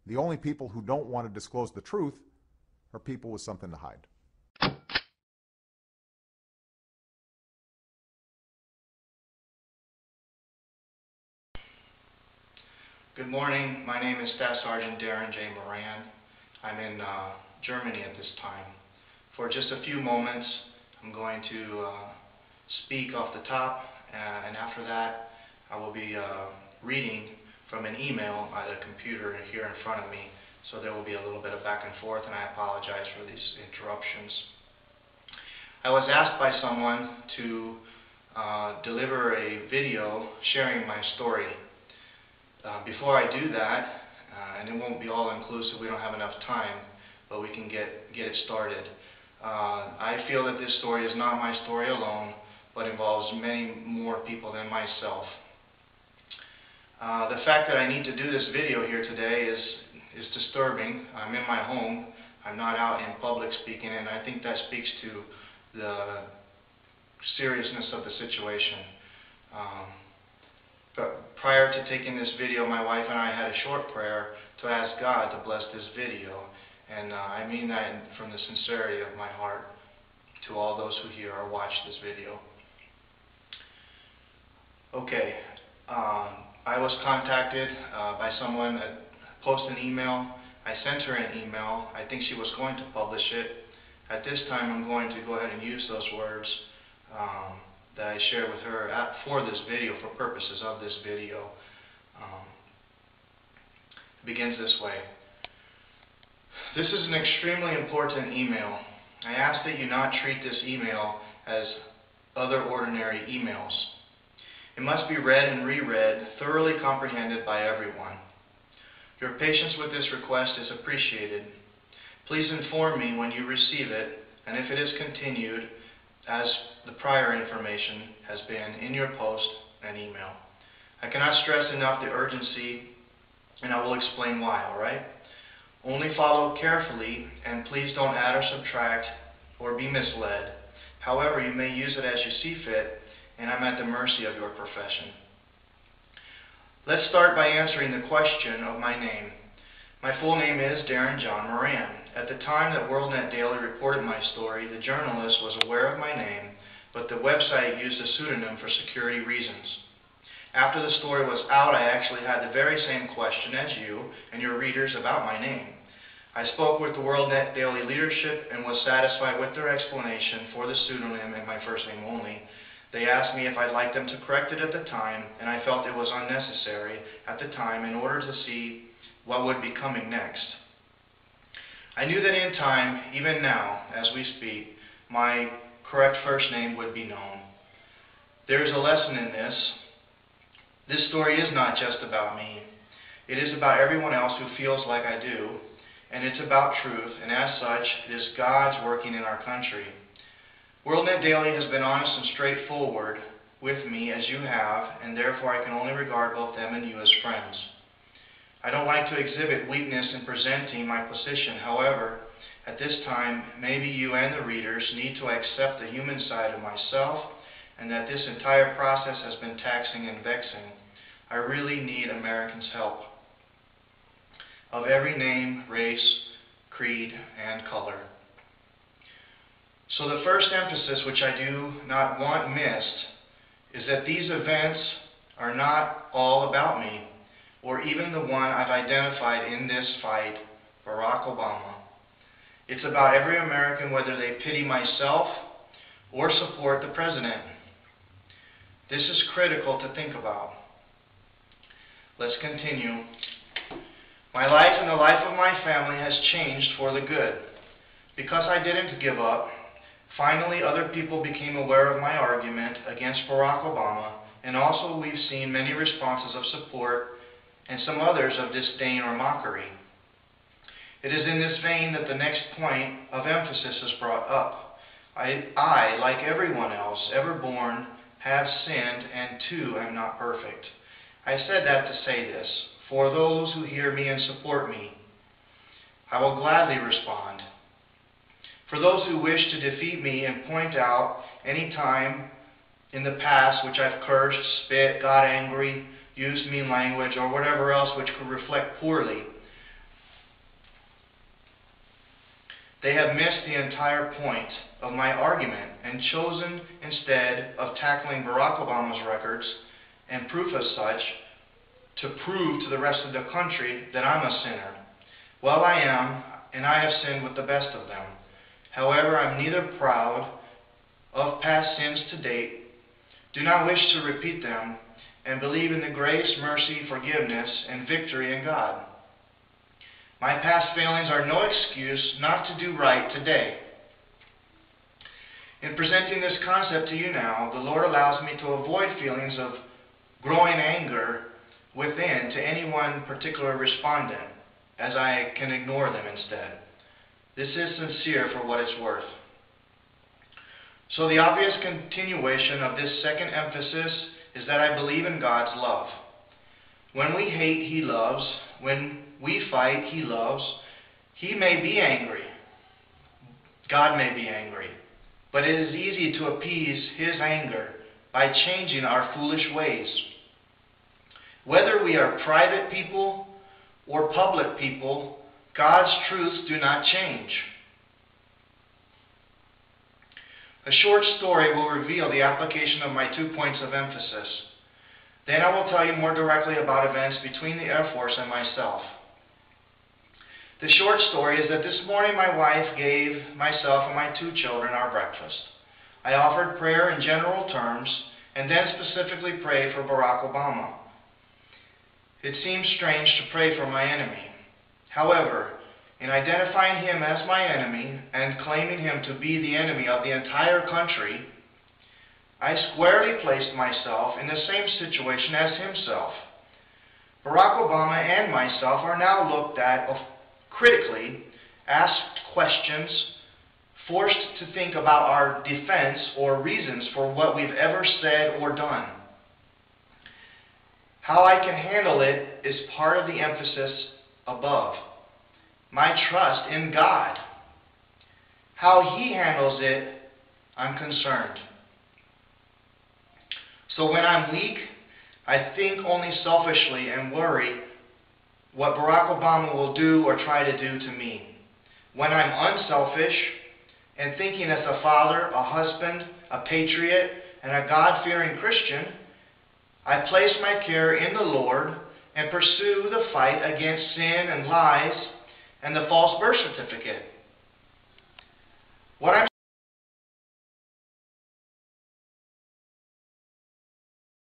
The only people who don't want to disclose the truth are people with something to hide. Good morning. My name is Staff Sergeant Daryn Moran. I'm in Germany at this time. For just a few moments, I'm going to speak off the top, and after that, I will be reading from an email by the computer here in front of me. So there will be a little bit of back and forth, and I apologize for these interruptions. I was asked by someone to deliver a video sharing my story. Before I do that, and it won't be all inclusive, we don't have enough time, but we can get it started. I feel that this story is not my story alone, but involves many more people than myself. The fact that I need to do this video here today is disturbing. I'm in my home. I'm not out in public speaking, and I think that speaks to the seriousness of the situation. But prior to taking this video, my wife and I had a short prayer to ask God to bless this video, and I mean that from the sincerity of my heart to all those who hear or watch this video. Okay, I was contacted by someone that posted an email. I sent her an email. I think she was going to publish it. At this time, I'm going to go ahead and use those words that I shared with her for this video, for purposes of this video. It begins this way. This is an extremely important email. I ask that you not treat this email as other ordinary emails. It must be read and reread, thoroughly comprehended by everyone. Your patience with this request is appreciated. Please inform me when you receive it, and if it is continued, as the prior information has been in your post and email. I cannot stress enough the urgency, and I will explain why, alright? Only follow carefully, and please don't add or subtract or be misled. However, you may use it as you see fit, and I'm at the mercy of your profession. Let's start by answering the question of my name. My full name is Daryn John Moran. At the time that WorldNet Daily reported my story, the journalist was aware of my name, but the website used a pseudonym for security reasons. After the story was out, I actually had the very same question as you and your readers about my name. I spoke with the WorldNet Daily leadership and was satisfied with their explanation for the pseudonym and my first name only. They asked me if I'd like them to correct it at the time, and I felt it was unnecessary at the time in order to see what would be coming next. I knew that in time, even now, as we speak, my correct first name would be known. There is a lesson in this. This story is not just about me. It is about everyone else who feels like I do, and it's about truth, and as such, it is God's working in our country. WorldNet Daily has been honest and straightforward with me as you have, and therefore I can only regard both them and you as friends. I don't like to exhibit weakness in presenting my position. However, at this time, maybe you and the readers need to accept the human side of myself, and that this entire process has been taxing and vexing. I really need Americans' help. Of every name, race, creed, and color. So the first emphasis, which I do not want missed, is that these events are not all about me, or even the one I've identified in this fight, Barack Obama. It's about every American, whether they pity myself or support the president. This is critical to think about. Let's continue. My life and the life of my family has changed for the good. Because I didn't give up, finally other people became aware of my argument against Barack Obama, and also we've seen many responses of support and some others of disdain or mockery. It is in this vein that the next point of emphasis is brought up. I, like everyone else ever born, have sinned, and too am not perfect. I said that to say this, for those who hear me and support me. I will gladly respond. For those who wish to defeat me and point out any time in the past which I've cursed, spit, got angry, used mean language, or whatever else which could reflect poorly They have missed the entire point of my argument and chosen, instead of tackling Barack Obama's records and proof as such, to prove to the rest of the country that I'm a sinner. Well, I am, and I have sinned with the best of them. However, I'm neither proud of past sins to date, do not wish to repeat them, and believe in the grace, mercy, forgiveness, and victory in God. My past failings are no excuse not to do right today. In presenting this concept to you now, the Lord allows me to avoid feelings of growing anger within to any one particular respondent, as I can ignore them instead. This is sincere for what it's worth. So the obvious continuation of this second emphasis is that I believe in God's love. When we hate, He loves. When we fight, He loves. He may be angry. God may be angry. But it is easy to appease His anger by changing our foolish ways. Whether we are private people or public people, God's truths do not change. A short story will reveal the application of my 2 points of emphasis. Then I will tell you more directly about events between the Air Force and myself. The short story is that this morning my wife gave myself and my 2 children our breakfast. I offered prayer in general terms and then specifically prayed for Barack Obama. It seems strange to pray for my enemy. However, in identifying him as my enemy and claiming him to be the enemy of the entire country, I squarely placed myself in the same situation as himself. Barack Obama and myself are now looked at critically, asked questions, forced to think about our defense or reasons for what we've ever said or done. How I can handle it is part of the emphasis above. My trust in God. How He handles it, I'm concerned. So when I'm weak, I think only selfishly and worry what Barack Obama will do or try to do to me. When I'm unselfish and thinking as a father, a husband, a patriot, and a God-fearing Christian, I place my care in the Lord and pursue the fight against sin and lies and the false birth certificate. What I'm